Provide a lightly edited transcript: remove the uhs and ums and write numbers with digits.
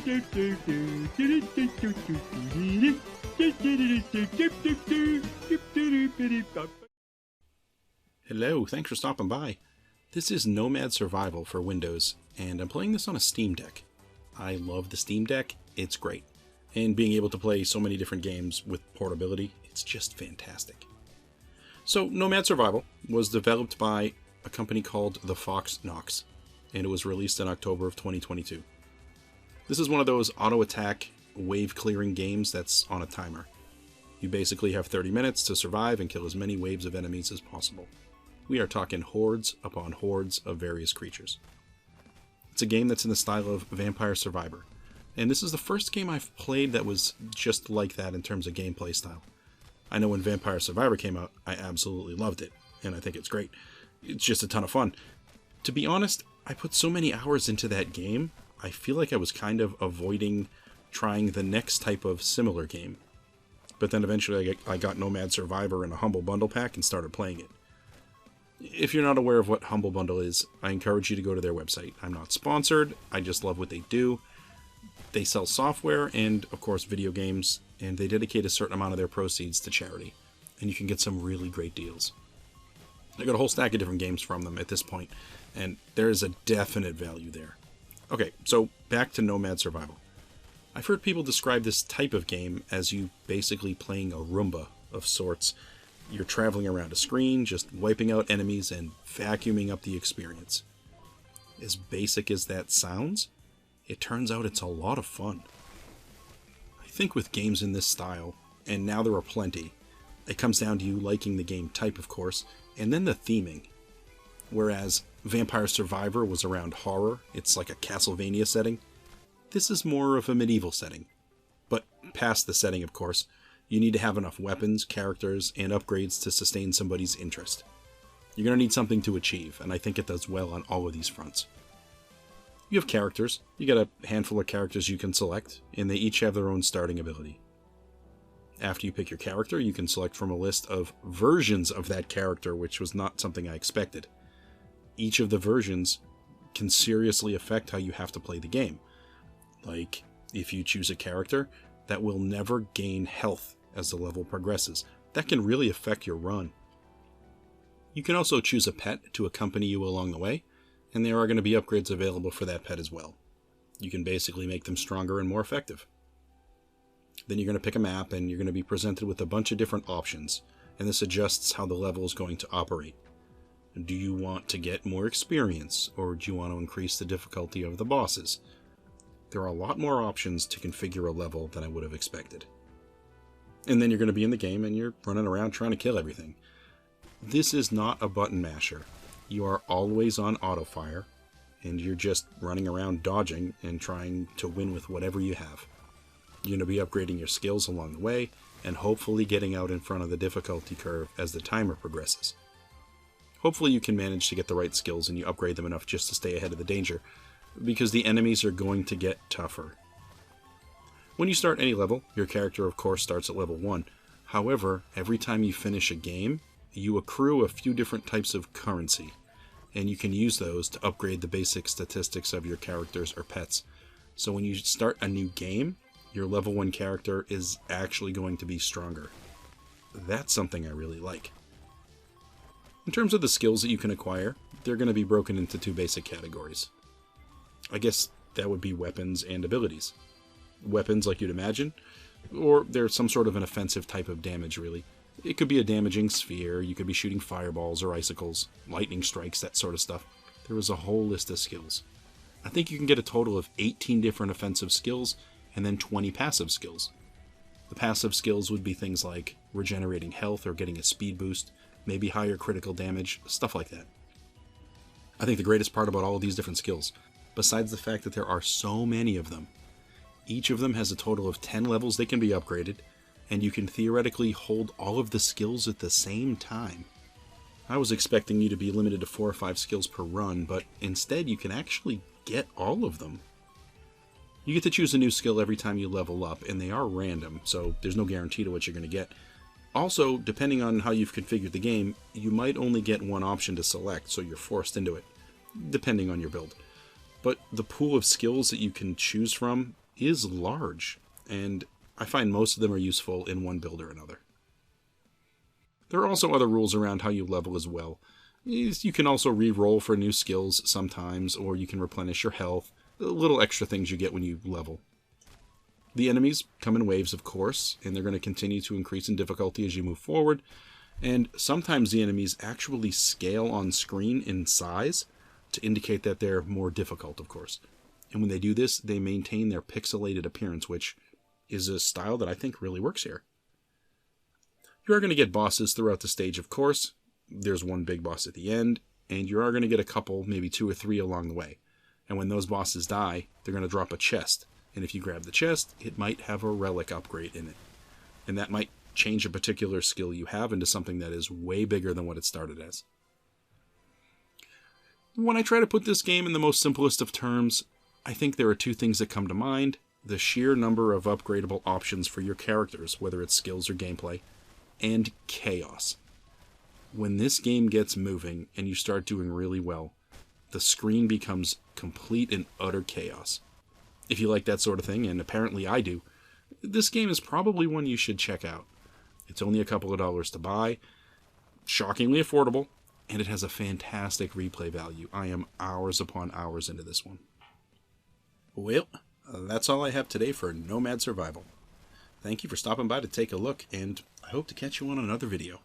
Hello, thanks for stopping by. This is Nomad Survival for Windows, and I'm playing this on a Steam Deck. I love the Steam Deck, it's great. And being able to play so many different games with portability, it's just fantastic. So, Nomad Survival was developed by a company called the Fox Knox, and it was released in October of 2022. This is one of those auto-attack, wave-clearing games that's on a timer. You basically have 30 minutes to survive and kill as many waves of enemies as possible. We are talking hordes upon hordes of various creatures. It's a game that's in the style of Vampire Survivor, and this is the first game I've played that was just like that in terms of gameplay style. I know when Vampire Survivor came out, I absolutely loved it, and I think it's great. It's just a ton of fun. To be honest, I put so many hours into that game, I feel like I was kind of avoiding trying the next type of similar game. But then eventually I got Nomad Survivor in a Humble Bundle pack and started playing it. If you're not aware of what Humble Bundle is, I encourage you to go to their website. I'm not sponsored, I just love what they do. They sell software and, of course, video games, and they dedicate a certain amount of their proceeds to charity. And you can get some really great deals. I got a whole stack of different games from them at this point, and there's a definite value there. Okay, so back to Nomad Survival. I've heard people describe this type of game as you basically playing a Roomba of sorts. You're traveling around a screen, just wiping out enemies and vacuuming up the experience. As basic as that sounds, it turns out it's a lot of fun. I think with games in this style, and now there are plenty, it comes down to you liking the game type, of course, and then the theming. Whereas Vampire Survivor was around horror, it's like a Castlevania setting, this is more of a medieval setting. But past the setting, of course, you need to have enough weapons, characters, and upgrades to sustain somebody's interest. You're going to need something to achieve, and I think it does well on all of these fronts. You have characters. You got a handful of characters you can select, and they each have their own starting ability. After you pick your character, you can select from a list of versions of that character, which was not something I expected. Each of the versions can seriously affect how you have to play the game. Like, if you choose a character that will never gain health as the level progresses, that can really affect your run. You can also choose a pet to accompany you along the way, and there are going to be upgrades available for that pet as well. You can basically make them stronger and more effective. Then you're going to pick a map, and you're going to be presented with a bunch of different options, and this adjusts how the level is going to operate. Do you want to get more experience, or do you want to increase the difficulty of the bosses? There are a lot more options to configure a level than I would have expected. And then you're going to be in the game, and you're running around trying to kill everything. This is not a button masher. You are always on auto-fire, and you're just running around dodging and trying to win with whatever you have. You're going to be upgrading your skills along the way, and hopefully getting out in front of the difficulty curve as the timer progresses. Hopefully you can manage to get the right skills and you upgrade them enough just to stay ahead of the danger, because the enemies are going to get tougher. When you start any level, your character of course starts at level 1. However, every time you finish a game, you accrue a few different types of currency, and you can use those to upgrade the basic statistics of your characters or pets. So when you start a new game, your level 1 character is actually going to be stronger. That's something I really like. In terms of the skills that you can acquire, they're going to be broken into 2 basic categories. I guess that would be weapons and abilities. Weapons like you'd imagine, or they're some sort of an offensive type of damage really. It could be a damaging sphere, you could be shooting fireballs or icicles, lightning strikes, that sort of stuff. There is a whole list of skills. I think you can get a total of 18 different offensive skills, and then 20 passive skills. The passive skills would be things like regenerating health or getting a speed boost, maybe higher critical damage, stuff like that. I think the greatest part about all of these different skills, besides the fact that there are so many of them, each of them has a total of 10 levels they can be upgraded, and you can theoretically hold all of the skills at the same time. I was expecting you to be limited to 4 or 5 skills per run, but instead you can actually get all of them. You get to choose a new skill every time you level up, and they are random, so there's no guarantee to what you're going to get. Also, depending on how you've configured the game, you might only get one option to select, so you're forced into it, depending on your build. But the pool of skills that you can choose from is large, and I find most of them are useful in one build or another. There are also other rules around how you level as well. You can also re-roll for new skills sometimes, or you can replenish your health, little extra things you get when you level. The enemies come in waves, of course, and they're going to continue to increase in difficulty as you move forward, and sometimes the enemies actually scale on screen in size to indicate that they're more difficult, of course. And when they do this, they maintain their pixelated appearance, which is a style that I think really works here. You are going to get bosses throughout the stage, of course. There's one big boss at the end, and you are going to get a couple, maybe 2 or 3 along the way. And when those bosses die, they're going to drop a chest. And if you grab the chest, it might have a relic upgrade in it. And that might change a particular skill you have into something that is way bigger than what it started as. When I try to put this game in the most simplest of terms, I think there are 2 things that come to mind. The sheer number of upgradable options for your characters, whether it's skills or gameplay, and chaos. When this game gets moving and you start doing really well, the screen becomes complete and utter chaos. If you like that sort of thing, and apparently I do, this game is probably one you should check out. It's only a couple of dollars to buy, shockingly affordable, and it has a fantastic replay value. I am hours upon hours into this one. Well, that's all I have today for Nomad Survival. Thank you for stopping by to take a look, and I hope to catch you on another video.